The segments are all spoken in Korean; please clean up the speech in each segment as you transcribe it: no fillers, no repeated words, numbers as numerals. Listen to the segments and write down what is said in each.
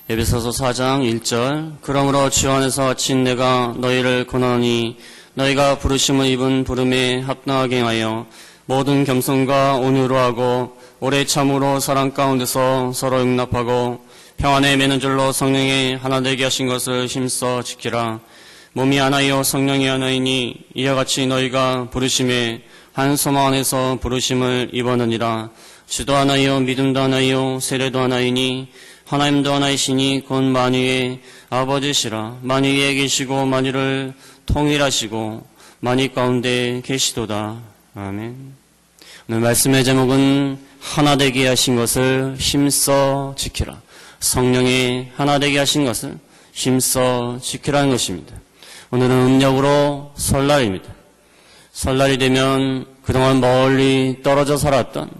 에베소서 4장 1절 그러므로 주 안에서 친 내가 너희를 권하노니 너희가 부르심을 입은 부름에 합당하게 하여 모든 겸손과 온유로 하고 오래 참으로 사랑 가운데서 서로 용납하고 평안에 매는 줄로 성령의 하나 되게 하신 것을 힘써 지키라. 몸이 하나이요 성령이 하나이니 이와 같이 너희가 부르심에 한 소망 안에서 부르심을 입었느니라. 주도 하나이요 믿음도 하나이요 세례도 하나이니 하나님도 하나이시니 곧 만유의 아버지시라. 만유에 계시고 만유를 통일하시고 만유 가운데 계시도다. 아멘. 오늘 말씀의 제목은 하나 되게 하신 것을 힘써 지키라. 성령의 하나 되게 하신 것을 힘써 지키라는 것입니다. 오늘은 음력으로 설날입니다. 설날이 되면 그동안 멀리 떨어져 살았던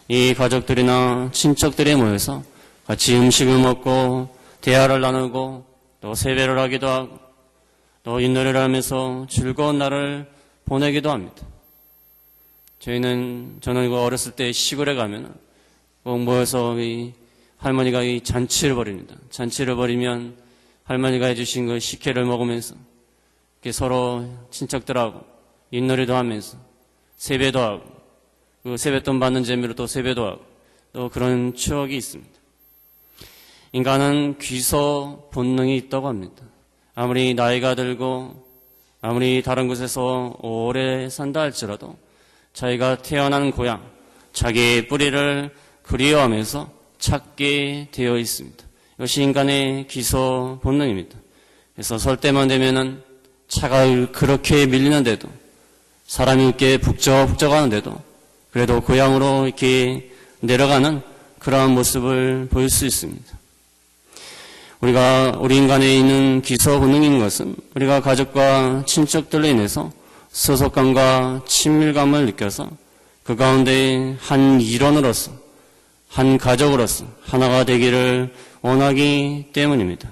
이 가족들이나 친척들이 모여서 같이 음식을 먹고 대화를 나누고 또 세배를 하기도 하고 또 윷놀이를 하면서 즐거운 날을 보내기도 합니다. 저는 어렸을 때 시골에 가면 꼭 모여서 이 할머니가 이 잔치를 벌입니다. 잔치를 벌이면 할머니가 해주신 그 식혜를 먹으면서 이렇게 서로 친척들하고 윷놀이도 하면서 세배도 하고 그 세뱃돈 받는 재미로 또 세배도 하고 또 그런 추억이 있습니다. 인간은 귀소 본능이 있다고 합니다. 아무리 나이가 들고 아무리 다른 곳에서 오래 산다 할지라도 자기가 태어난 고향, 자기의 뿌리를 그리워하면서 찾게 되어 있습니다. 이것이 인간의 귀소 본능입니다. 그래서 설 때만 되면은 차가 그렇게 밀리는데도 사람이 이렇게 북적북적하는데도 그래도 고향으로 이렇게 내려가는 그러한 모습을 보일 수 있습니다. 우리 인간에 있는 기소 본능인 것은 우리가 가족과 친척들로 인해서 소속감과 친밀감을 느껴서 그 가운데 한 일원으로서 한 가족으로서 하나가 되기를 원하기 때문입니다.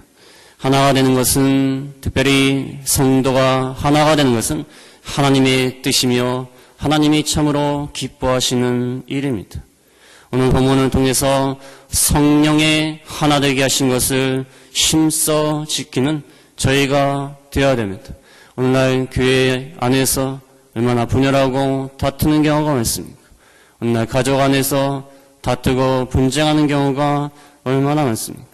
하나가 되는 것은 특별히 성도가 하나가 되는 것은 하나님의 뜻이며 하나님이 참으로 기뻐하시는 일입니다. 오늘 본문을 통해서 성령의 하나 되게 하신 것을 힘써 지키는 저희가 되어야 됩니다. 오늘날 교회 안에서 얼마나 분열하고 다투는 경우가 많습니까? 오늘날 가족 안에서 다투고 분쟁하는 경우가 얼마나 많습니까?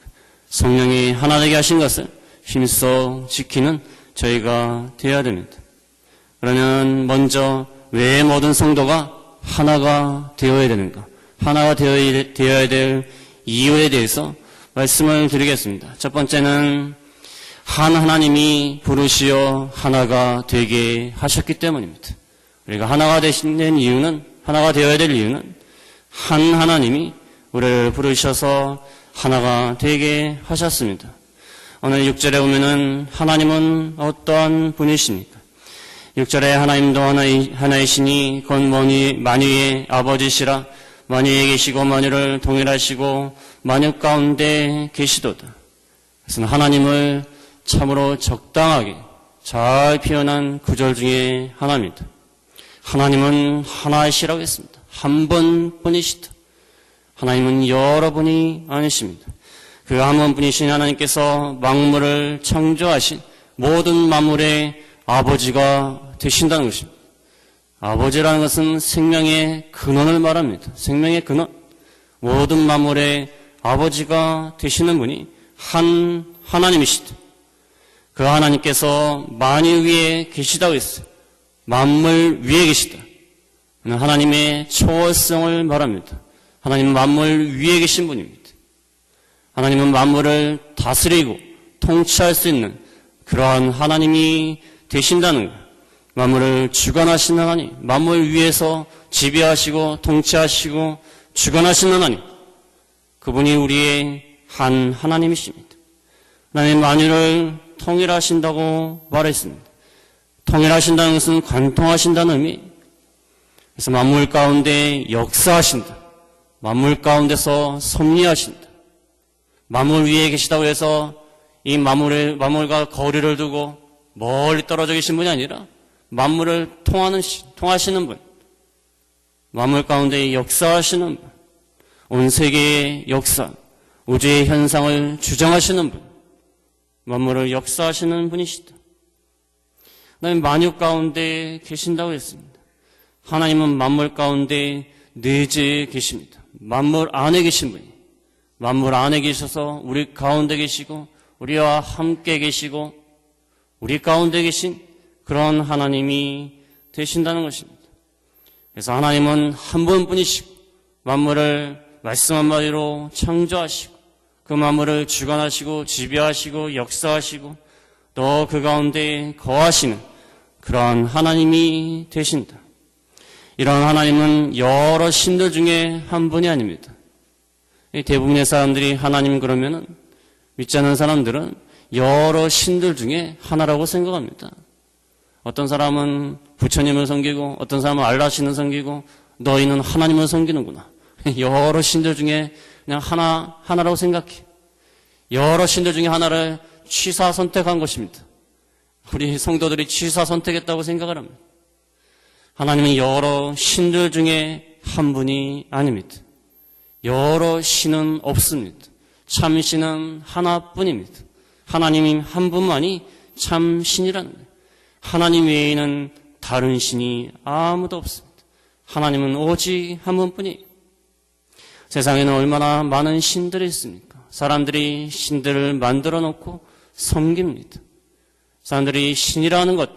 성령이 하나 되게 하신 것을 힘써 지키는 저희가 되어야 됩니다. 그러면 먼저 왜 모든 성도가 하나가 되어야 되는가? 하나가 되어야 될 이유에 대해서 말씀을 드리겠습니다. 첫 번째는 한 하나님이 부르시어 하나가 되게 하셨기 때문입니다. 우리가 하나가 되시는 이유는, 하나가 되어야 될 이유는 한 하나님이 우리를 부르셔서 하나가 되게 하셨습니다. 오늘 6절에 보면은 하나님은 어떠한 분이십니까? 6절에 하나님도 하나이시니 곧 만유의 아버지시라. 만유에 계시고 만유를 동일하시고 만유 가운데 계시도다. 그래서 하나님을 참으로 적당하게 잘 표현한 구절 중에 하나입니다. 하나님은 하나이시라고 했습니다. 한 분뿐이시다. 하나님은 여러분이 아니십니다. 그 한 분뿐이신 하나님께서 만물을 창조하신 모든 만물의 아버지가 되신다는 것입니다. 아버지라는 것은 생명의 근원을 말합니다. 생명의 근원. 모든 만물의 아버지가 되시는 분이 한 하나님이시다. 그 하나님께서 만유 위에 계시다고 했어요. 만물 위에 계시다. 하나님의 초월성을 말합니다. 하나님은 만물 위에 계신 분입니다. 하나님은 만물을 다스리고 통치할 수 있는 그러한 하나님이 되신다는 것. 만물을 주관하시는 하나님, 만물 위에서 지배하시고 통치하시고 주관하시는 하나님, 그분이 우리의 한 하나님이십니다. 하나님 만유를 통일하신다고 말했습니다. 통일하신다는 것은 관통하신다는 의미. 그래서 만물 가운데 역사하신다. 만물 가운데서 섭리하신다. 만물 위에 계시다고 해서 이 만물과 거리를 두고 멀리 떨어져 계신 분이 아니라 만물을 통하시는 분, 만물 가운데 역사하시는 분, 온 세계의 역사, 우주의 현상을 주정하시는 분, 만물을 역사하시는 분이시다. 하나님 만유 가운데 계신다고 했습니다. 하나님은 만물 가운데 내재해 계십니다. 만물 안에 계신 분이, 만물 안에 계셔서 우리 가운데 계시고 우리와 함께 계시고 우리 가운데 계신 그런 하나님이 되신다는 것입니다. 그래서 하나님은 한 분뿐이시고 만물을 말씀 한마디로 창조하시고 그 만물을 주관하시고 지배하시고 역사하시고 또 그 가운데 거하시는 그러한 하나님이 되신다. 이런 하나님은 여러 신들 중에 한 분이 아닙니다. 대부분의 사람들이 하나님 그러면은 믿지 않는 사람들은 여러 신들 중에 하나라고 생각합니다. 어떤 사람은 부처님을 섬기고 어떤 사람은 알라신을 섬기고 너희는 하나님을 섬기는구나. 여러 신들 중에 그냥 하나라고 생각해. 여러 신들 중에 하나를 취사 선택한 것입니다. 우리 성도들이 취사 선택했다고 생각을 합니다. 하나님은 여러 신들 중에 한 분이 아닙니다. 여러 신은 없습니다. 참 신은 하나뿐입니다. 하나님 한 분만이 참 신이라는 거예요. 하나님 외에는 다른 신이 아무도 없습니다. 하나님은 오직 한 분뿐이에요. 세상에는 얼마나 많은 신들이 있습니까? 사람들이 신들을 만들어 놓고 섬깁니다. 사람들이 신이라는 것,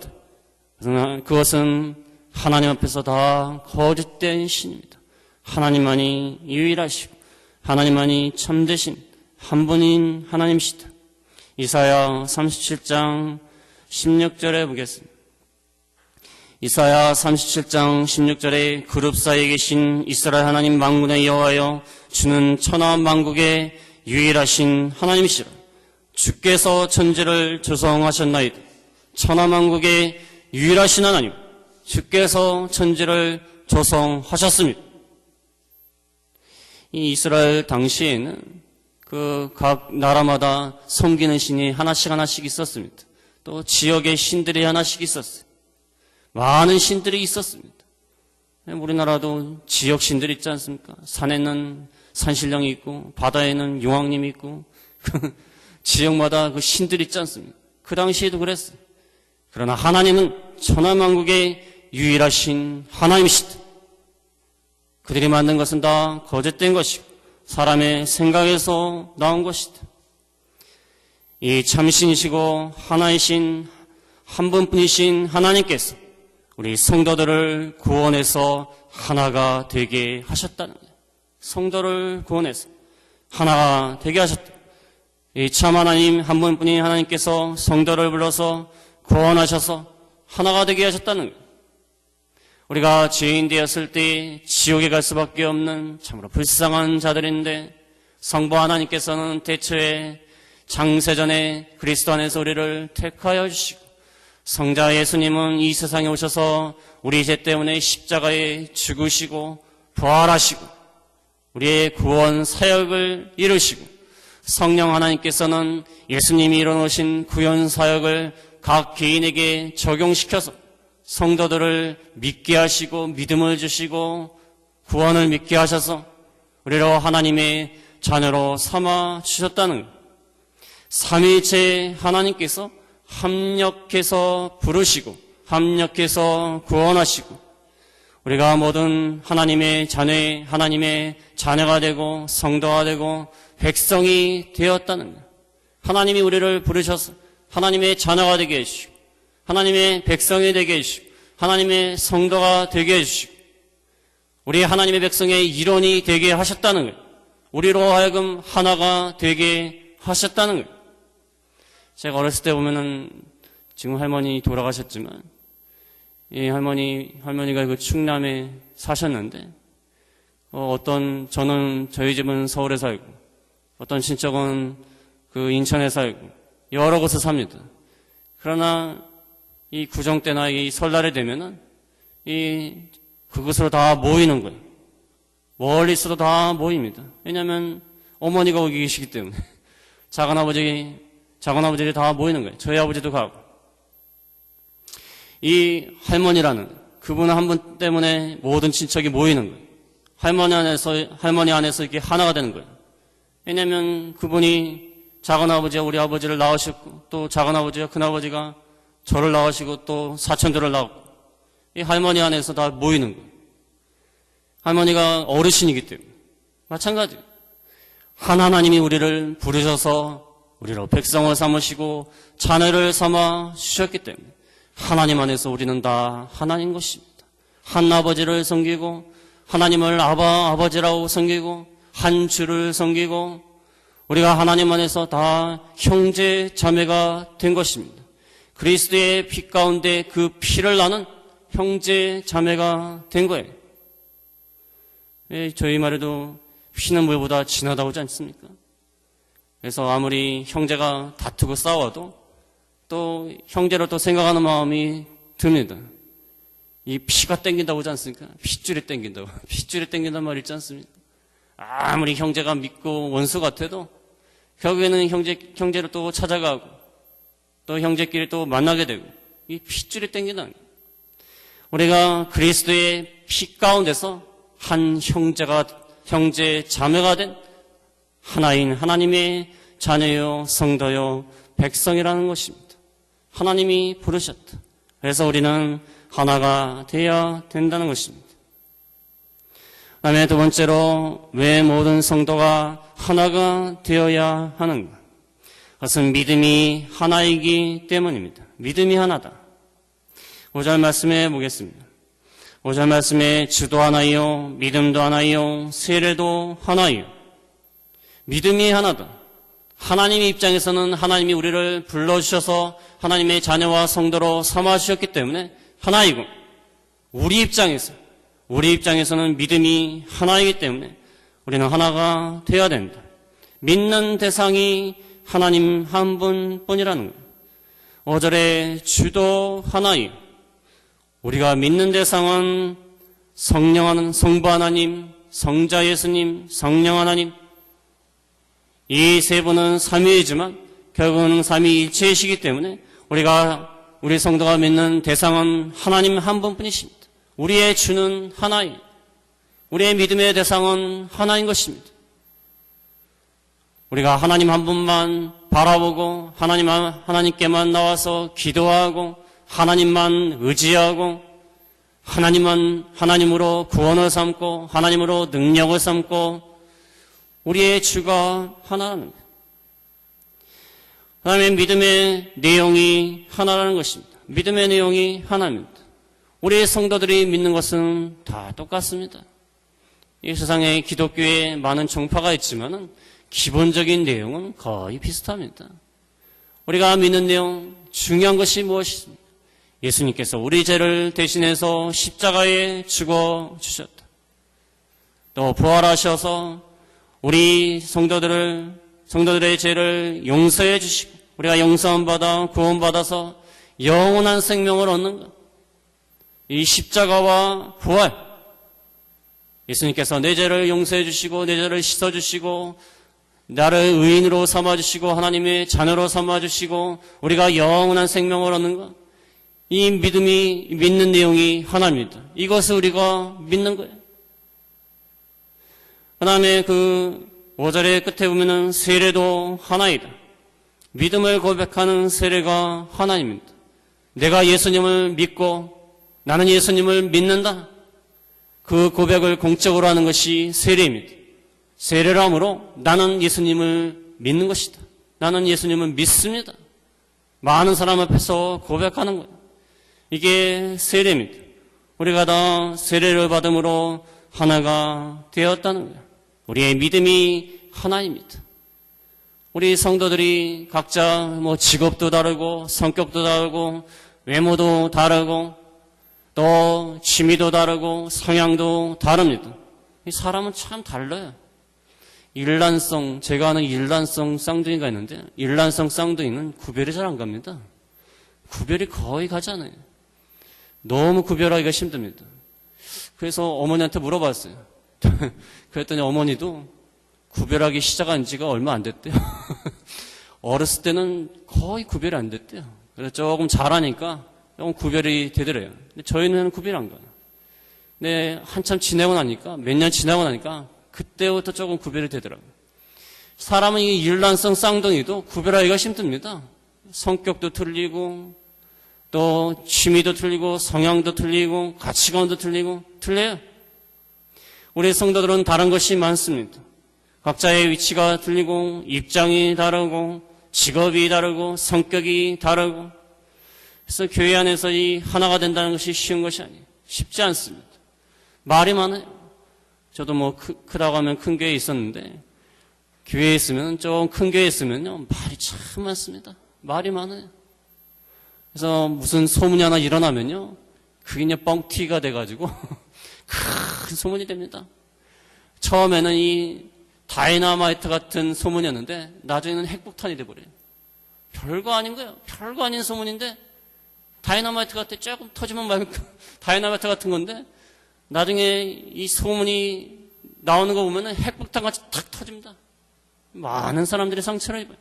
그것은 하나님 앞에서 다 거짓된 신입니다. 하나님만이 유일하시고 하나님만이 참되신 한 분인 하나님이시다. 이사야 37장 16절에 보겠습니다. 이사야 37장 16절에 그룹 사이에 계신 이스라엘 하나님 만군의 여호와여 주는 천하 만국의 유일하신 하나님이시라. 주께서 천지를 조성하셨나이다. 천하 만국의 유일하신 하나님, 주께서 천지를 조성하셨습니다. 이 이스라엘 당시에는 그 각 나라마다 섬기는 신이 하나씩 있었습니다. 또 지역의 신들이 하나씩 있었어요. 많은 신들이 있었습니다. 우리나라도 지역 신들이 있지 않습니까? 산에는 산신령이 있고 바다에는 용왕님이 있고 지역마다 그 신들이 있지 않습니까? 그 당시에도 그랬어요. 그러나 하나님은 천하만국의 유일하신 하나님이시다. 그들이 만든 것은 다 거짓된 것이고 사람의 생각에서 나온 것이다. 이 참신이시고 하나이신 한 분뿐이신 하나님께서 우리 성도들을 구원해서 하나가 되게 하셨다는 거예요. 성도를 구원해서 하나가 되게 하셨다. 이 참 하나님 한 분뿐인 하나님께서 성도를 불러서 구원하셔서 하나가 되게 하셨다는 거예요. 우리가 죄인 되었을 때 지옥에 갈 수밖에 없는 참으로 불쌍한 자들인데 성부 하나님께서는 대초에 창세전에 그리스도 안에서 우리를 택하여 주시고 성자 예수님은 이 세상에 오셔서 우리 죄 때문에 십자가에 죽으시고 부활하시고 우리의 구원 사역을 이루시고 성령 하나님께서는 예수님이 이뤄놓으신 구원 사역을 각 개인에게 적용시켜서 성도들을 믿게 하시고 믿음을 주시고 구원을 믿게 하셔서 우리로 하나님의 자녀로 삼아 주셨다는 것. 삼위일체 하나님께서 합력해서 부르시고 합력해서 구원하시고 우리가 모든 하나님의 자녀가 되고 성도가 되고 백성이 되었다는 것. 하나님이 우리를 부르셔서 하나님의 자녀가 되게 해주시고 하나님의 백성이 되게 해주시고 하나님의 성도가 되게 해주시고 우리 하나님의 백성의 일원이 되게 하셨다는 거예요. 우리로 하여금 하나가 되게 하셨다는 거예요. 제가 어렸을 때 보면은 지금 할머니 돌아가셨지만 이 할머니가 그 충남에 사셨는데 저는 저희 집은 서울에 살고 어떤 친척은 그 인천에 살고 여러 곳에 삽니다. 그러나 이 구정 때나 이 설날이 되면은 그곳으로 다 모이는 거예요. 멀리 있어도 다 모입니다. 왜냐하면 어머니가 거기 계시기 때문에 작은아버지들이 다 모이는 거예요. 저희 아버지도 가고. 이 할머니라는 그분 한 분 때문에 모든 친척이 모이는 거예요. 할머니 안에서 이렇게 하나가 되는 거예요. 왜냐하면 그분이 작은아버지와 우리 아버지를 낳으셨고 또 작은아버지와 큰아버지가 저를 낳으시고 또 사촌들을 낳았고 이 할머니 안에서 다 모이는 거예요. 할머니가 어르신이기 때문에 마찬가지예요. 하나님이 우리를 부르셔서 우리로 백성을 삼으시고 자녀를 삼아 주셨기 때문에 하나님 안에서 우리는 다 하나님 것입니다. 한 아버지를 섬기고 하나님을 아버지라고 섬기고 한 주를 섬기고 우리가 하나님 안에서 다 형제 자매가 된 것입니다. 그리스도의 피 가운데 그 피를 나는 형제 자매가 된 거예요. 저희 말에도 피는 물보다 진하다고 하지 않습니까? 그래서 아무리 형제가 다투고 싸워도 또 형제로 또 생각하는 마음이 듭니다. 이 피가 땡긴다고 하지 않습니까? 핏줄이 땡긴다고. 핏줄이 땡긴단 말 있지 않습니까? 아무리 형제가 믿고 원수 같아도 결국에는 형제를 또 찾아가고 또 형제끼리 또 만나게 되고 이 핏줄이 땡긴다는 거예요. 우리가 그리스도의 피 가운데서 한 형제 자매가 된 하나인 하나님의 자녀요 성도요 백성이라는 것입니다. 하나님이 부르셨다. 그래서 우리는 하나가 되어야 된다는 것입니다. 그다음에 두 번째로 왜 모든 성도가 하나가 되어야 하는가? 그것은 믿음이 하나이기 때문입니다. 믿음이 하나다. 5절 말씀해 보겠습니다. 5절 말씀에 주도 하나이요 믿음도 하나이요 세례도 하나이요. 믿음이 하나다. 하나님의 입장에서는 하나님이 우리를 불러주셔서 하나님의 자녀와 성도로 삼아주셨기 때문에 하나이고 우리 입장에서는 믿음이 하나이기 때문에 우리는 하나가 되어야 된다. 믿는 대상이 하나님 한 분뿐이라는 거예요. 5절에 주도 하나이요. 우리가 믿는 대상은 성부 하나님, 성자 예수님, 성령 하나님 이 세 분은 삼위이지만 결국은 삼위일체이시기 때문에 우리 성도가 믿는 대상은 하나님 한 분뿐이십니다. 우리의 주는 하나입니다. 우리의 믿음의 대상은 하나인 것입니다. 우리가 하나님 한 분만 바라보고 하나님께만 나와서 기도하고 하나님만 의지하고 하나님으로 구원을 삼고 하나님으로 능력을 삼고 우리의 주가 하나라는 거예요. 그 다음에 믿음의 내용이 하나라는 것입니다. 믿음의 내용이 하나입니다. 우리의 성도들이 믿는 것은 다 똑같습니다. 이 세상에 기독교에 많은 종파가 있지만 기본적인 내용은 거의 비슷합니다. 우리가 믿는 내용 중요한 것이 무엇입니까? 예수님께서 우리 죄를 대신해서 십자가에 죽어주셨다. 또 부활하셔서 우리 성도들의 죄를 용서해 주시고 우리가 용서함 받아 구원받아서 영원한 생명을 얻는 것. 이 십자가와 부활. 예수님께서 내 죄를 용서해 주시고 내 죄를 씻어 주시고 나를 의인으로 삼아 주시고 하나님의 자녀로 삼아 주시고 우리가 영원한 생명을 얻는 것. 이 믿는 내용이 하나입니다. 이것을 우리가 믿는 거예요. 그 다음에 5절의 끝에 보면은 세례도 하나이다. 믿음을 고백하는 세례가 하나입니다. 내가 예수님을 믿고 나는 예수님을 믿는다. 그 고백을 공적으로 하는 것이 세례입니다. 세례를 함으로 나는 예수님을 믿는 것이다. 나는 예수님을 믿습니다. 많은 사람 앞에서 고백하는 거예요. 이게 세례입니다. 우리가 다 세례를 받음으로 하나가 되었다는 거예요. 우리의 믿음이 하나입니다. 우리 성도들이 각자 직업도 다르고 성격도 다르고 외모도 다르고 또 취미도 다르고 성향도 다릅니다. 이 사람은 참 달라요. 제가 아는 일란성 쌍둥이가 있는데 일란성 쌍둥이는 구별이 잘 안 갑니다. 구별이 거의 가지 않아요. 너무 구별하기가 힘듭니다. 그래서 어머니한테 물어봤어요. 그랬더니 어머니도 구별하기 시작한 지가 얼마 안 됐대요. 어렸을 때는 거의 구별이 안 됐대요. 그래서 조금 잘하니까 조금 구별이 되더래요. 근데 저희는 구별이 안 가요. 근데 한참 지나고 나니까, 몇 년 지나고 나니까 그때부터 조금 구별이 되더라고요. 사람은 이 일란성 쌍둥이도 구별하기가 힘듭니다. 성격도 틀리고 또 취미도 틀리고 성향도 틀리고 가치관도 틀리고 틀려요. 우리 성도들은 다른 것이 많습니다. 각자의 위치가 틀리고 입장이 다르고 직업이 다르고 성격이 다르고 그래서 교회 안에서 이 하나가 된다는 것이 쉬운 것이 아니에요. 쉽지 않습니다. 말이 많아요. 저도 뭐 크다고 하면 큰 교회에 있었는데 교회에 있으면 좀 큰 교회에 있으면요 말이 참 많습니다. 말이 많아요. 그래서 무슨 소문이 하나 일어나면요 그게 그냥 뻥튀기가 돼가지고 큰 소문이 됩니다. 처음에는 이 다이너마이트 같은 소문이었는데 나중에는 핵폭탄이 돼버려요. 별거 아닌 거예요. 별거 아닌 소문인데 다이너마이트 같아 조금 터지면 말고 다이너마이트 같은 건데 나중에 이 소문이 나오는 거 보면은 핵폭탄 같이 탁 터집니다. 많은 사람들이 상처를 입어요.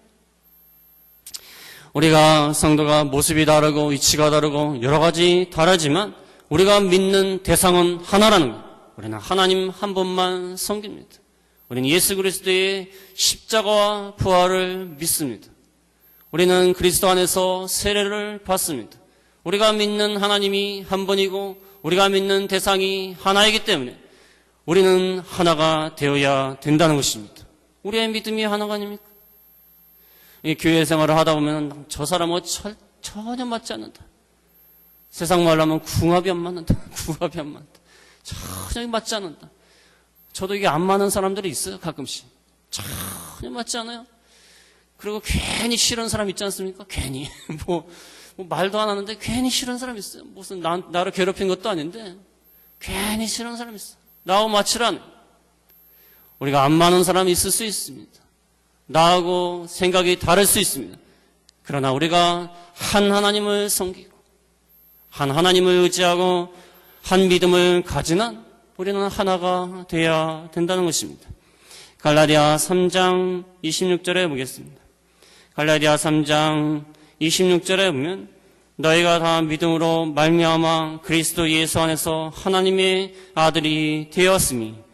우리가 성도가 모습이 다르고 위치가 다르고 여러 가지 다르지만 우리가 믿는 대상은 하나라는 거예요. 우리는 하나님 한 분만 섬깁니다. 우리는 예수 그리스도의 십자가와 부활을 믿습니다. 우리는 그리스도 안에서 세례를 받습니다. 우리가 믿는 하나님이 한 분이고 우리가 믿는 대상이 하나이기 때문에 우리는 하나가 되어야 된다는 것입니다. 우리의 믿음이 하나가 아닙니까? 이 교회 생활을 하다 보면 저 사람은 전혀 맞지 않는다. 세상 말로 하면 궁합이 안 맞는다. 궁합이 안 맞는다. 전혀 맞지 않는다. 저도 이게 안 맞는 사람들이 있어요. 가끔씩. 전혀 맞지 않아요. 그리고 괜히 싫은 사람 있지 않습니까? 괜히. 뭐 말도 안 하는데 괜히 싫은 사람 있어요. 무슨 나를 괴롭힌 것도 아닌데 괜히 싫은 사람 있어요. 나하고 맞지를 않아요. 우리가 안 맞는 사람이 있을 수 있습니다. 나하고 생각이 다를 수 있습니다. 그러나 우리가 한 하나님을 섬기고 한 하나님을 의지하고 한 믿음을 가지는 우리는 하나가 되어야 된다는 것입니다. 갈라디아 3장 26절에 보겠습니다. 갈라디아 3장 26절에 보면 너희가 다 믿음으로 말미암아 그리스도 예수 안에서 하나님의 아들이 되었으니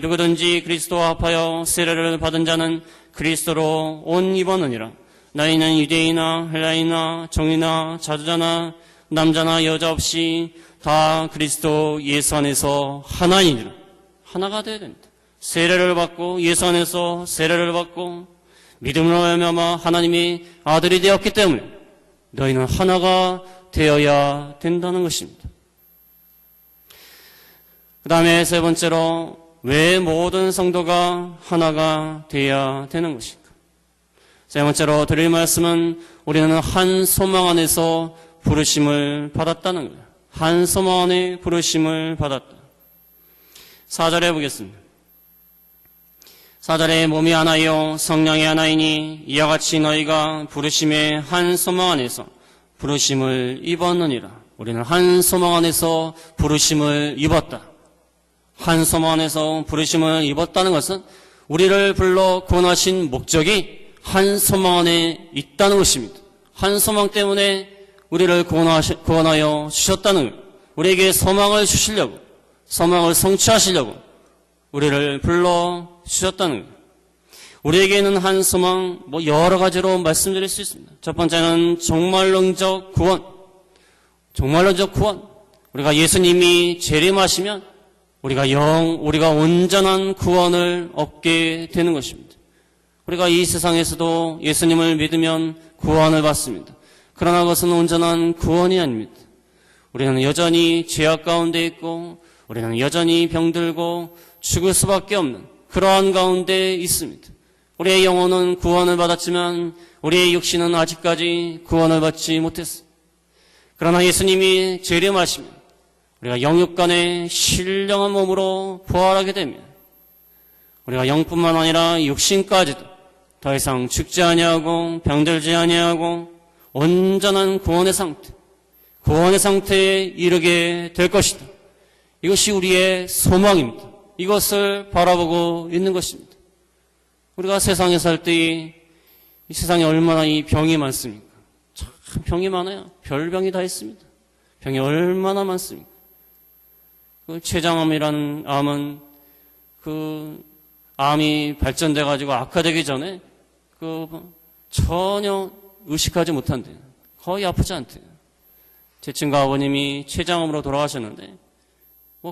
누구든지 그리스도와 합하여 세례를 받은 자는 그리스도로 옷 입었느니라. 너희는 유대인이나 헬라인이나 종이나 자주자나 남자나 여자 없이 다 그리스도 예수 안에서 하나이니라. 하나가 되어야 됩니다. 세례를 받고 예수 안에서 세례를 받고 믿음으로 말미암아 하나님이 아들이 되었기 때문에 너희는 하나가 되어야 된다는 것입니다. 그 다음에 세 번째로 왜 모든 성도가 하나가 되어야 되는 것인가? 세 번째로 드릴 말씀은 우리는 한 소망 안에서 부르심을 받았다는 거예요. 한 소망 안에 부르심을 받았다. 4절에 보겠습니다. 4절에 몸이 하나요 성령이 하나이니 이와 같이 너희가 부르심의 한 소망 안에서 부르심을 입었느니라. 우리는 한 소망 안에서 부르심을 입었다. 한 소망 안에서 부르심을 입었다는 것은 우리를 불러 구원하신 목적이 한 소망 안에 있다는 것입니다. 한 소망 때문에 우리를 구원하여 주셨다는 것. 우리에게 소망을 주시려고, 소망을 성취하시려고 우리를 불러 주셨다는 것. 우리에게는 한 소망, 여러 가지로 말씀드릴 수 있습니다. 첫 번째는 종말론적 구원. 종말론적 구원. 우리가 예수님이 재림하시면 우리가 온전한 구원을 얻게 되는 것입니다. 우리가 이 세상에서도 예수님을 믿으면 구원을 받습니다. 그러나 그것은 온전한 구원이 아닙니다. 우리는 여전히 죄악 가운데 있고 우리는 여전히 병들고 죽을 수밖에 없는 그러한 가운데 있습니다. 우리의 영혼은 구원을 받았지만 우리의 육신은 아직까지 구원을 받지 못했습니다. 그러나 예수님이 재림하시면 우리가 영육간의 신령한 몸으로 부활하게 되면 우리가 영뿐만 아니라 육신까지도 더 이상 죽지 아니하고 병들지 아니하고 온전한 구원의 상태에 이르게 될 것이다. 이것이 우리의 소망입니다. 이것을 바라보고 있는 것입니다. 우리가 세상에 살 때 이 세상에 얼마나 이 병이 많습니까? 참 병이 많아요. 별병이 다 있습니다. 병이 얼마나 많습니까? 그 췌장암이라는 암은 그 암이 발전돼가지고 악화되기 전에 전혀 의식하지 못한대요. 거의 아프지 않대요. 제 친구 아버님이 췌장암으로 돌아가셨는데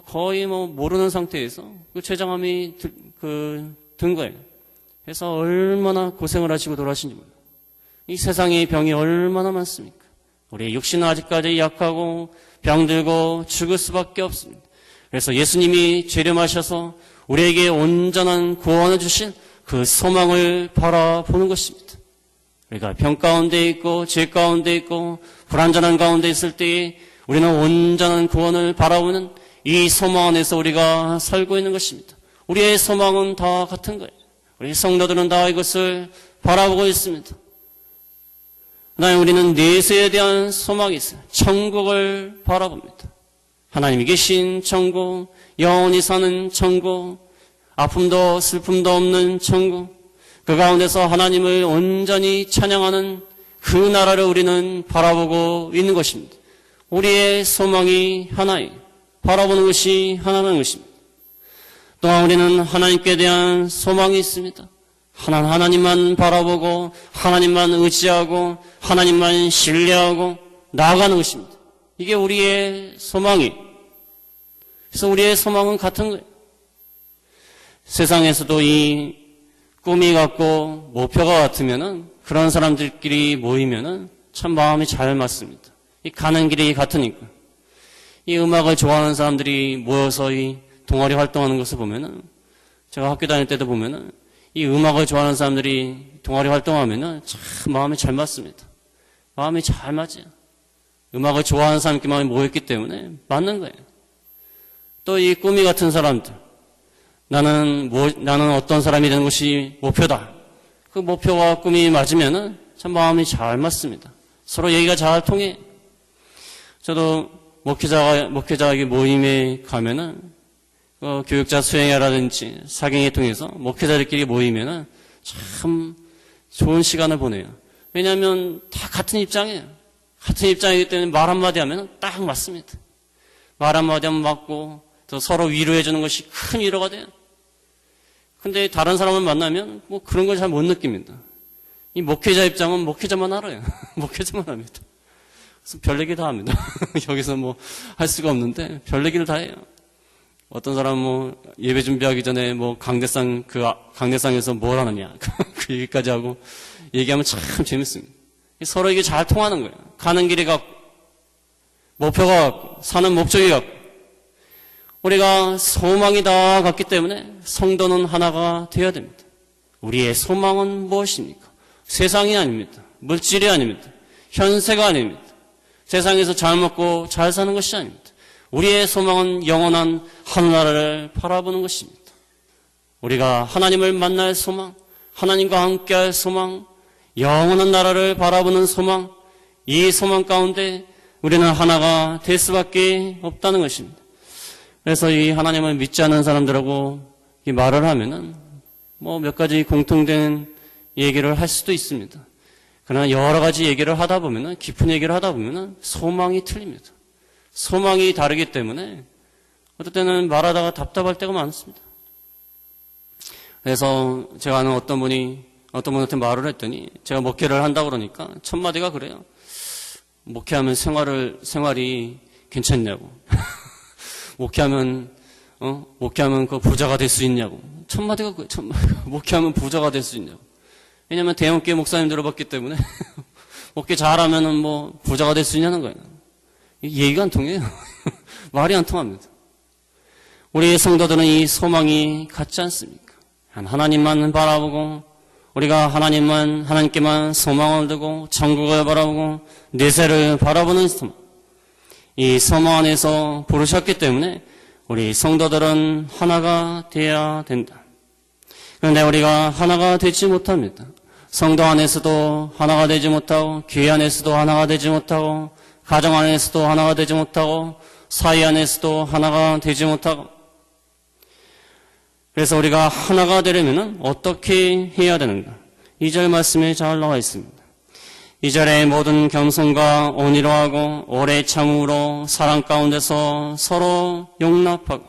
거의 모르는 상태에서 그 췌장암이 든 거예요. 그래서 얼마나 고생을 하시고 돌아가신지 몰라요. 이 세상에 병이 얼마나 많습니까? 우리의 육신은 아직까지 약하고 병들고 죽을 수밖에 없습니다. 그래서 예수님이 재림하셔서 우리에게 온전한 구원을 주신 그 소망을 바라보는 것입니다. 우리가 병 가운데 있고 죄 가운데 있고 불완전한 가운데 있을 때에 우리는 온전한 구원을 바라보는 이 소망 안에서 우리가 살고 있는 것입니다. 우리의 소망은 다 같은 거예요. 우리 성도들은 다 이것을 바라보고 있습니다. 그다음에 우리는 내세에 대한 소망이 있어요. 천국을 바라봅니다. 하나님이 계신 천국, 영원히 사는 천국, 아픔도 슬픔도 없는 천국, 그 가운데서 하나님을 온전히 찬양하는 그 나라를 우리는 바라보고 있는 것입니다. 우리의 소망이 하나예요. 바라보는 것이 하나라는 것입니다. 또한 우리는 하나님께 대한 소망이 있습니다. 하나님만 바라보고 하나님만 의지하고 하나님만 신뢰하고 나아가는 것입니다. 이게 우리의 소망이에요. 그래서 우리의 소망은 같은 거예요. 세상에서도 이 꿈이 같고 목표가 같으면은 그런 사람들끼리 모이면은 참 마음이 잘 맞습니다. 이 가는 길이 같으니까. 이 음악을 좋아하는 사람들이 모여서 이 동아리 활동하는 것을 보면은 제가 학교 다닐 때도 보면은 이 음악을 좋아하는 사람들이 동아리 활동하면은 참 마음이 잘 맞습니다. 마음이 잘 맞아요. 음악을 좋아하는 사람끼리만 모였기 때문에 맞는 거예요. 또 이 꿈이 같은 사람들, 나는 어떤 사람이 되는 것이 목표다. 그 목표와 꿈이 맞으면은 참 마음이 잘 맞습니다. 서로 얘기가 잘 통해. 저도 목회자에게 모임에 가면은 교육자 수행회라든지 사경회 통해서 목회자들끼리 모이면은 참 좋은 시간을 보내요. 왜냐하면 다 같은 입장이에요. 같은 입장이기 때문에 말 한마디 하면 딱 맞습니다. 말 한마디 하면 맞고 또 서로 위로해 주는 것이 큰 위로가 돼요. 근데 다른 사람을 만나면 그런 걸 잘 못 느낍니다. 이 목회자 입장은 목회자만 알아요. 목회자만 합니다. 그래서 별 얘기 다 합니다. 여기서 할 수가 없는데 별 얘기를 다 해요. 어떤 사람은 예배 준비하기 전에 강대상에서 뭘 하느냐 그 얘기까지 하고 얘기하면 참 재밌습니다. 서로에게 잘 통하는 거예요. 가는 길이 같고 목표가 같고 사는 목적이 같고 우리가 소망이 다 같기 때문에 성도는 하나가 되어야 됩니다. 우리의 소망은 무엇입니까? 세상이 아닙니다. 물질이 아닙니다. 현세가 아닙니다. 세상에서 잘 먹고 잘 사는 것이 아닙니다. 우리의 소망은 영원한 하늘나라를 바라보는 것입니다. 우리가 하나님을 만날 소망, 하나님과 함께할 소망, 영원한 나라를 바라보는 소망, 이 소망 가운데 우리는 하나가 될 수밖에 없다는 것입니다. 그래서 이 하나님을 믿지 않는 사람들하고 이 말을 하면은 몇 가지 공통된 얘기를 할 수도 있습니다. 그러나 여러 가지 얘기를 하다 보면은 깊은 얘기를 하다 보면은 소망이 틀립니다. 소망이 다르기 때문에 어떨 때는 말하다가 답답할 때가 많습니다. 그래서 제가 아는 어떤 분한테 말을 했더니 제가 목회를 한다고 그러니까 첫 마디가 그래요. 목회하면 생활이 괜찮냐고. 목회하면 그 부자가 될 수 있냐고. 첫 마디가 목회하면 부자가 될 수 있냐고. 왜냐면 대형교회 목사님 들어봤기 때문에 목회 잘하면은 부자가 될 수 있냐는 거예요. 얘기가 안 통해요. 말이 안 통합니다. 우리 성도들은 이 소망이 같지 않습니까? 하나님만 바라보고 우리가 하나님께만 소망을 두고 천국을 바라보고 내세를 바라보는 소망. 이 소망 안에서 부르셨기 때문에 우리 성도들은 하나가 되어야 된다. 그런데 우리가 하나가 되지 못합니다. 성도 안에서도 하나가 되지 못하고 교회 안에서도 하나가 되지 못하고 가정 안에서도 하나가 되지 못하고 사회 안에서도 하나가 되지 못하고 그래서 우리가 하나가 되려면 어떻게 해야 되는가? 2절 말씀에 잘 나와 있습니다. 2절에 모든 겸손과 온유로 하고 오래 참음으로 사랑 가운데서 서로 용납하고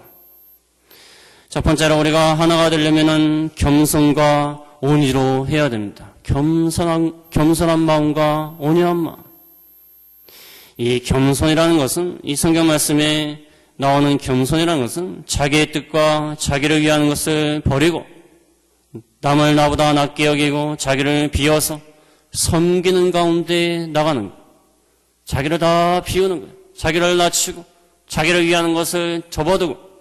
첫 번째로 우리가 하나가 되려면은 겸손과 온유로 해야 됩니다. 겸손한 마음과 온유한 마음. 이 겸손이라는 것은, 이 성경 말씀에 나오는 겸손이라는 것은 자기의 뜻과 자기를 위하는 것을 버리고 남을 나보다 낮게 여기고 자기를 비워서 섬기는 가운데 나가는 거예요. 자기를 다 비우는 거예요. 자기를 낮추고 자기를 위하는 것을 접어두고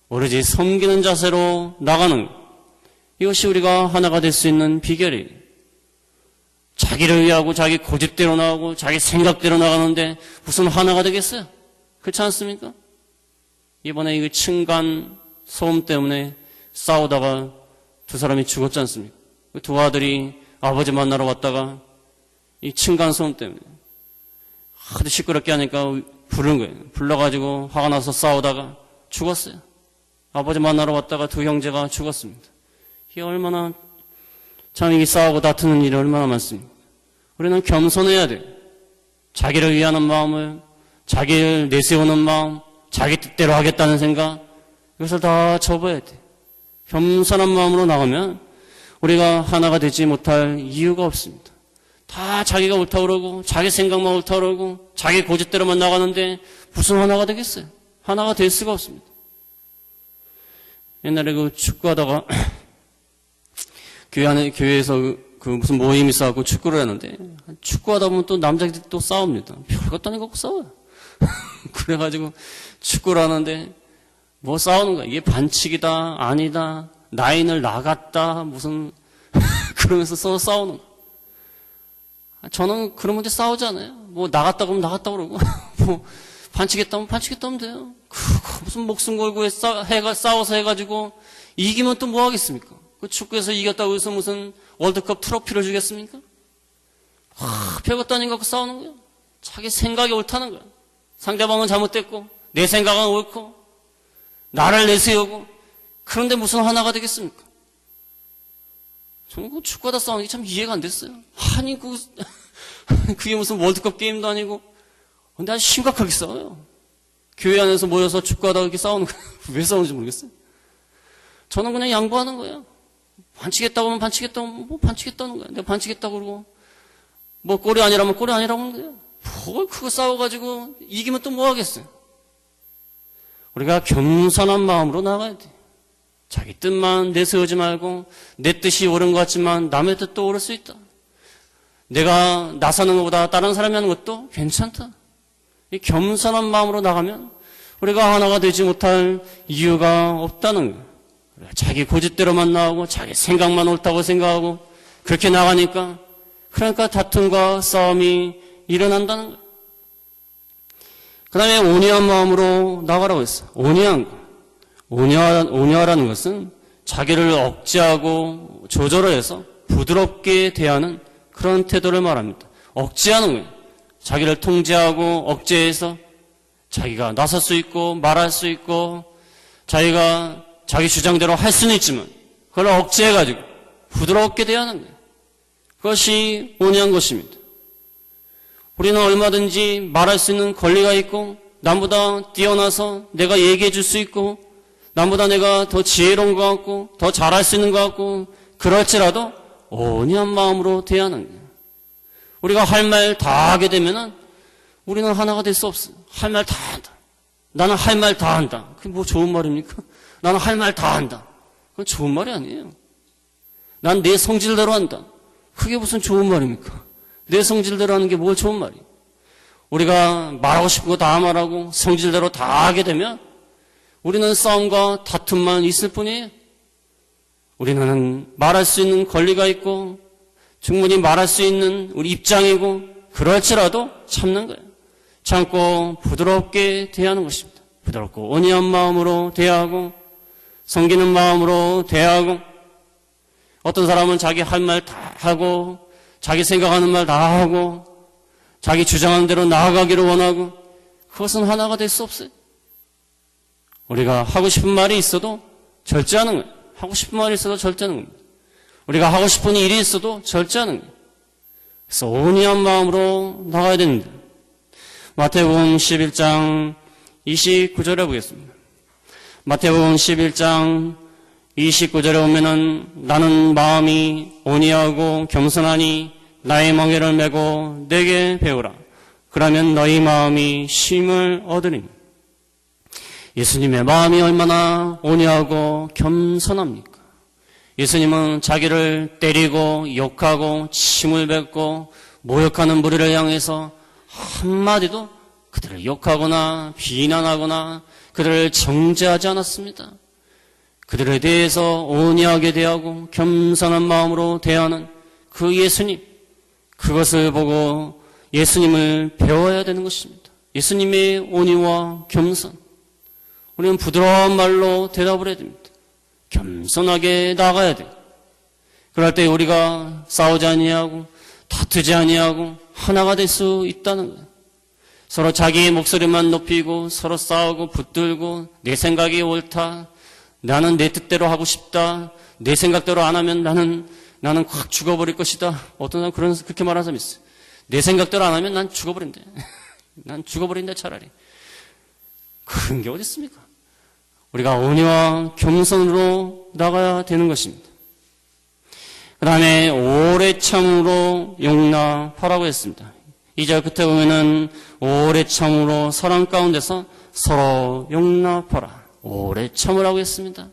오로지 섬기는 자세로 나가는 거예요. 이것이 우리가 하나가 될 수 있는 비결이에요. 자기를 위하고 자기 고집대로 나가고 자기 생각대로 나가는데 무슨 하나가 되겠어요? 그렇지 않습니까? 이번에 이 층간 소음 때문에 싸우다가 두 사람이 죽었지 않습니까? 두 아들이 아버지 만나러 왔다가 이 층간 소음 때문에 하도 시끄럽게 하니까 부른 거예요. 불러가지고 화가 나서 싸우다가 죽었어요. 아버지 만나러 왔다가 두 형제가 죽었습니다. 이게 얼마나 참 이 싸우고 다투는 일이 얼마나 많습니까? 우리는 겸손해야 돼요. 자기를 위하는 마음을, 자기를 내세우는 마음, 자기 뜻대로 하겠다는 생각, 이것을 다 접어야 돼. 겸손한 마음으로 나가면 우리가 하나가 되지 못할 이유가 없습니다. 다 자기가 옳다고 그러고 자기 생각만 옳다고 그러고 자기 고집대로만 나가는데 무슨 하나가 되겠어요? 하나가 될 수가 없습니다. 옛날에 그 축구하다가 교회에서 그 무슨 모임이 있어갖고 축구를 했는데 축구하다 보면 또 남자들이 또 싸웁니다. 별것도 아니고 싸워요. 그래가지고 축구를 하는데 뭐 싸우는 거야. 이게 반칙이다, 아니다, 라인을 나갔다, 무슨 그러면서 서로 싸우는 거야. 저는 그런 문제 싸우지 않아요. 뭐 나갔다 그러면 나갔다 그러고 뭐 반칙했다면 반칙했다면 돼요. 무슨 목숨 걸고 싸워서 해가지고 이기면 또 뭐 하겠습니까? 그 축구에서 이겼다고 해서 무슨 월드컵 트로피를 주겠습니까? 별것도 아닌 것 같고 싸우는 거예요. 자기 생각이 옳다는 거예요. 상대방은 잘못됐고 내 생각은 옳고 나를 내세우고 그런데 무슨 하나가 되겠습니까? 저는 그 축구하다 싸우는 게 참 이해가 안 됐어요. 아니 그게 무슨 월드컵 게임도 아니고 근데 아주 심각하게 싸워요. 교회 안에서 모여서 축구하다 이렇게 싸우는 거예요. 왜 싸우는지 모르겠어요. 저는 그냥 양보하는 거예요. 반칙했다고 하면 반칙했다고 뭐 반칙했다는 거야. 내가 반칙했다고 그러고 뭐 골이 아니라면 골이 아니라고 하는 거예요. 뭘 그거 싸워가지고 이기면 또 뭐 하겠어요. 우리가 겸손한 마음으로 나가야 돼. 자기 뜻만 내세우지 말고 내 뜻이 옳은 것 같지만 남의 뜻도 옳을 수 있다. 내가 나서는 것보다 다른 사람이 하는 것도 괜찮다. 이 겸손한 마음으로 나가면 우리가 하나가 되지 못할 이유가 없다는 거예요. 자기 고집대로만 나오고 자기 생각만 옳다고 생각하고 그렇게 나가니까 그러니까 다툼과 싸움이 일어난다는 거예요. 그 다음에 온유한 마음으로 나가라고 했어요. 온유한 거. 온유하라는 것은 자기를 억제하고 조절해서 부드럽게 대하는 그런 태도를 말합니다. 억제하는 거예요. 자기를 통제하고 억제해서 자기가 나설 수 있고 말할 수 있고 자기가 자기 주장대로 할 수는 있지만 그걸 억제해가지고 부드럽게 대하는 거예요. 그것이 온유한 것입니다. 우리는 얼마든지 말할 수 있는 권리가 있고 남보다 뛰어나서 내가 얘기해 줄 수 있고 남보다 내가 더 지혜로운 것 같고 더 잘할 수 있는 것 같고 그럴지라도 온유한 마음으로 대하는 거예요. 우리가 할 말 다 하게 되면은 우리는 하나가 될 수 없어요. 할 말 다 한다. 나는 할 말 다 한다. 그게 뭐 좋은 말입니까? 나는 할 말 다 한다. 그건 좋은 말이 아니에요. 난 내 성질대로 한다. 그게 무슨 좋은 말입니까? 내 성질대로 하는 게 뭘 좋은 말이에요. 우리가 말하고 싶은 거 다 말하고 성질대로 다 하게 되면 우리는 싸움과 다툼만 있을 뿐이에요. 우리는 말할 수 있는 권리가 있고 충분히 말할 수 있는 우리 입장이고 그럴지라도 참는 거예요. 참고 부드럽게 대하는 것입니다. 부드럽고 온유한 마음으로 대하고 섬기는 마음으로 대하고 어떤 사람은 자기 할 말 다 하고 자기 생각하는 말 다 하고 자기 주장하는 대로 나아가기를 원하고 그것은 하나가 될 수 없어요. 우리가 하고 싶은 말이 있어도 절제하는 거예요. 하고 싶은 말이 있어도 절제하는 겁니다. 우리가 하고 싶은 일이 있어도 절제하는 거예요. 그래서 온유한 마음으로 나가야 됩니다. 마태복음 11장 29절에 보겠습니다. 마태복음 11장 29절에 보면은 나는 마음이 온유하고 겸손하니 나의 멍에를 메고 내게 배우라. 그러면 너희 마음이 쉼을 얻으리니. 예수님의 마음이 얼마나 온유하고 겸손합니까? 예수님은 자기를 때리고 욕하고 침을 뱉고 모욕하는 무리를 향해서 한마디도 그들을 욕하거나 비난하거나 그들을 정죄하지 않았습니다. 그들에 대해서 온유하게 대하고 겸손한 마음으로 대하는 그 예수님, 그것을 보고 예수님을 배워야 되는 것입니다. 예수님의 온유와 겸손. 우리는 부드러운 말로 대답을 해야 됩니다. 겸손하게 나가야 돼요. 그럴 때 우리가 싸우지 아니하고 다투지 아니하고 하나가 될 수 있다는 거예요. 서로 자기의 목소리만 높이고 서로 싸우고 붙들고 내 생각이 옳다. 나는 내 뜻대로 하고 싶다. 내 생각대로 안 하면 나는 확 죽어버릴 것이다. 어떤 사람 그렇게 말하는 사람이 있어요. 내 생각대로 안 하면 난 죽어버린대. 난 죽어버린다 차라리. 그런 게 어디 있습니까? 우리가 온유와 겸손으로 나가야 되는 것입니다. 그 다음에 오래 참으로 용납하라고 했습니다. 2절 끝에 보면은 오래 참으로 사랑 가운데서 서로 용납하라. 오래 참으라고 했습니다.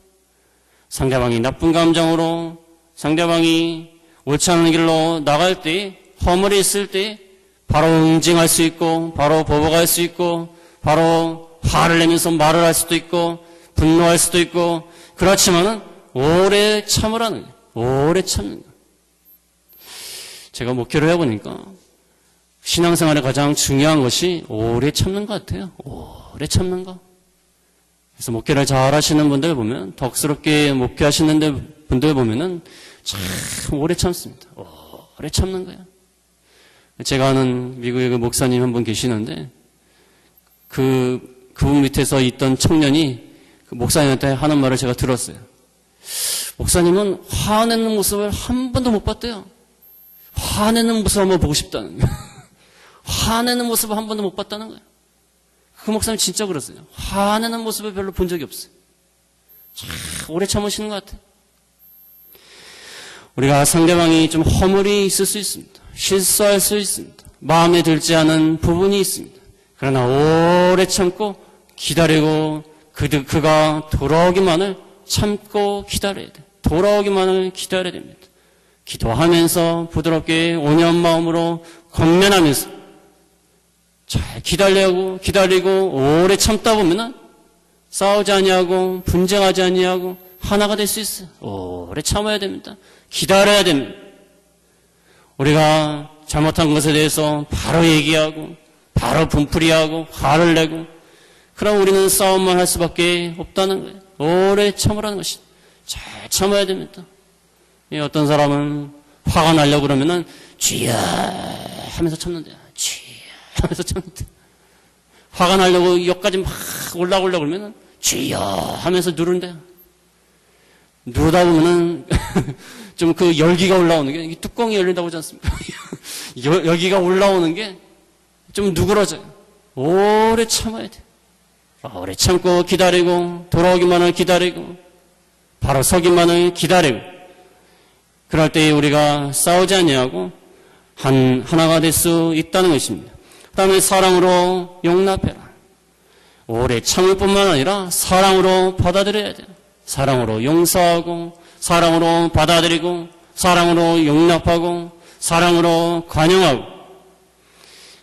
상대방이 나쁜 감정으로 상대방이 옳지 않은 길로 나갈 때 허물이 있을 때 바로 응징할 수 있고 바로 보복할 수 있고 바로 화를 내면서 말을 할 수도 있고 분노할 수도 있고 그렇지만은 오래 참으라는 거예요. 오래 참는 거. 제가 목회를 해보니까 신앙생활에 가장 중요한 것이 오래 참는 것 같아요. 오래 참는 거. 그래서 목회를 잘 하시는 분들 보면 덕스럽게 목회하시는 분들 보면은 참 오래 참습니다. 오래 참는 거예요. 제가 아는 미국의 그 목사님 한 분 계시는데 그분 밑에서 있던 청년이 그 목사님한테 하는 말을 제가 들었어요. 목사님은 화내는 모습을 한 번도 못 봤대요. 화내는 모습 한번 보고 싶다는 거예요. 화내는 모습을 한 번도 못 봤다는 거예요. 그 목사님 진짜 그랬어요. 화내는 모습을 별로 본 적이 없어요. 참 오래 참으시는 것 같아요. 우리가 상대방이 좀 허물이 있을 수 있습니다. 실수할 수 있습니다. 마음에 들지 않은 부분이 있습니다. 그러나 오래 참고 기다리고 그가 돌아오기만을 참고 기다려야 돼요. 돌아오기만을 기다려야 됩니다. 기도하면서 부드럽게 온유한 마음으로 권면하면서 잘 기다리고 오래 참다 보면은 싸우지 아니하고 분쟁하지 아니하고 하나가 될 수 있어요. 오래 참아야 됩니다. 기다려야 됩니다. 우리가 잘못한 것에 대해서 바로 얘기하고 바로 분풀이하고 화를 내고 그럼 우리는 싸움만 할 수밖에 없다는 거예요. 오래 참으라는 것이 잘 참아야 됩니다. 어떤 사람은 화가 나려고 그러면은 쥐야 하면서 참는데 쥐야 하면서 참는데 화가 나려고 여기까지 막 올라오려고 그러면은 쥐야 하면서 누른대. 누르다 보면은 좀 그 열기가 올라오는 게 뚜껑이 열린다고 하지 않습니까? 열기가 올라오는 게 좀 누그러져요. 오래 참아야 돼. 오래 참고 기다리고 돌아오기만을 기다리고 바로 서기만을 기다리고 그럴 때 우리가 싸우지 아니하고 하나가 될 수 있다는 것입니다. 그 다음에 사랑으로 용납해라. 오래 참을 뿐만 아니라 사랑으로 받아들여야 돼요. 사랑으로 용서하고 사랑으로 받아들이고 사랑으로 용납하고 사랑으로 관용하고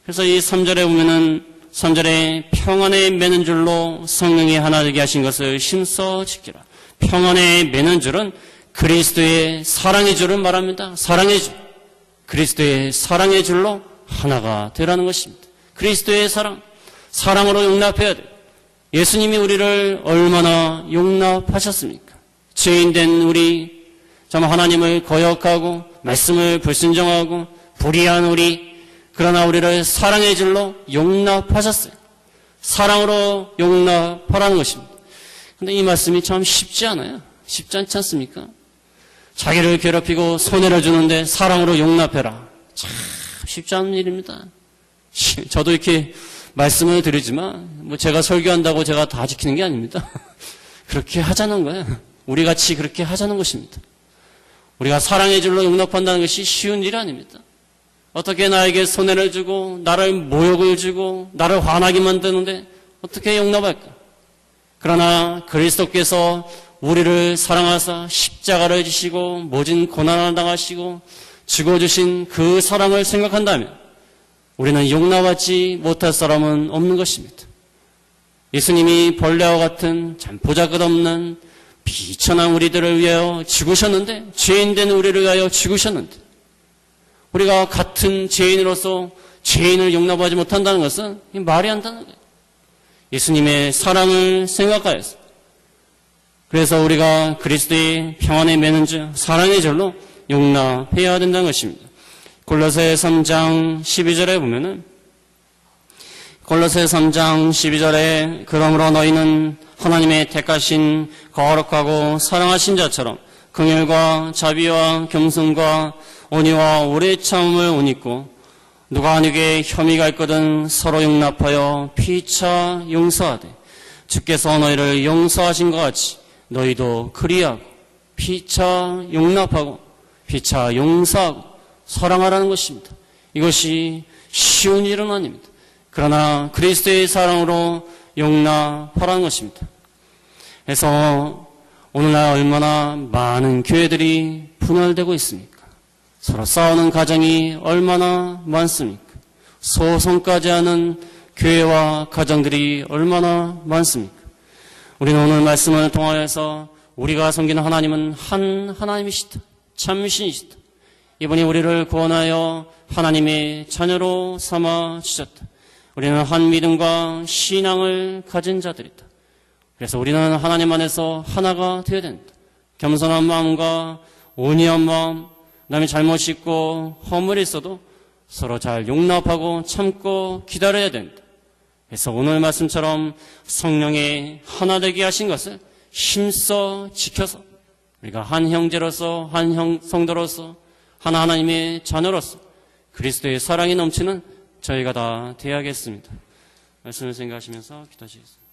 그래서 이 3절에 보면은 3절에 평안에 매는 줄로 성령이 하나 되게 하신 것을 힘써 지키라. 평안에 매는 줄은 그리스도의 사랑의 줄을 말합니다. 사랑의 줄. 그리스도의 사랑의 줄로 하나가 되라는 것입니다. 그리스도의 사랑. 사랑으로 용납해야 돼요. 예수님이 우리를 얼마나 용납하셨습니까? 죄인된 우리, 참 하나님을 거역하고 말씀을 불순종하고 불의한 우리, 그러나 우리를 사랑의 줄로 용납하셨어요. 사랑으로 용납하라는 것입니다. 그런데 이 말씀이 참 쉽지 않아요. 쉽지 않지 않습니까? 자기를 괴롭히고 손해를 주는데 사랑으로 용납해라. 참 쉽지 않은 일입니다. 저도 이렇게 말씀을 드리지만 뭐 제가 설교한다고 제가 다 지키는 게 아닙니다. 그렇게 하자는 거예요. 우리 같이 그렇게 하자는 것입니다. 우리가 사랑의 줄로 용납한다는 것이 쉬운 일이 아닙니다. 어떻게 나에게 손해를 주고 나를 모욕을 주고 나를 화나게 만드는데 어떻게 용납할까? 그러나 그리스도께서 우리를 사랑하사 십자가를 지시고 모진 고난을 당하시고 죽어주신 그 사랑을 생각한다면 우리는 용납하지 못할 사람은 없는 것입니다. 예수님이 벌레와 같은 참 보잘것없는 비천한 우리들을 위하여 죽으셨는데, 죄인된 우리를 위하여 죽으셨는데, 우리가 같은 죄인으로서 죄인을 용납하지 못한다는 것은 말이 안 되는 거예요. 예수님의 사랑을 생각하여서, 그래서 우리가 그리스도의 평안에 매는 줄 사랑의 절로 용납해야 된다는 것입니다. 골로새 3장 12절에 보면은, 골로새 3장 12절에 그러므로 너희는 하나님의 택하신 거룩하고 사랑하신 자처럼 긍휼과 자비와 겸손과 온유와 오래 참음을 옷 입고 누가 누구에게 혐의가 있거든 서로 용납하여 피차 용서하되 주께서 너희를 용서하신 것 같이 너희도 그리하고 피차 용납하고 피차 용서하고 사랑하라는 것입니다. 이것이 쉬운 일은 아닙니다. 그러나 그리스도의 사랑으로 용납하라는 것입니다. 그래서 오늘날 얼마나 많은 교회들이 분열되고 있습니까? 서로 싸우는 가정이 얼마나 많습니까? 소송까지 하는 교회와 가정들이 얼마나 많습니까? 우리는 오늘 말씀을 통하여서 우리가 섬기는 하나님은 한 하나님이시다. 참신이시다. 이분이 우리를 구원하여 하나님의 자녀로 삼아 주셨다. 우리는 한 믿음과 신앙을 가진 자들이다. 그래서 우리는 하나님 안에서 하나가 되어야 된다. 겸손한 마음과 온유한 마음, 남의 잘못이 있고 허물이 있어도 서로 잘 용납하고 참고 기다려야 된다. 그래서 오늘 말씀처럼 성령의 하나 되게 하신 것을 힘써 지켜서 우리가 한 형제로서 한 성도로서 한 하나님의 자녀로서 그리스도의 사랑이 넘치는 저희가 다 되어야겠습니다. 말씀을 생각하시면서 기도하시겠습니다.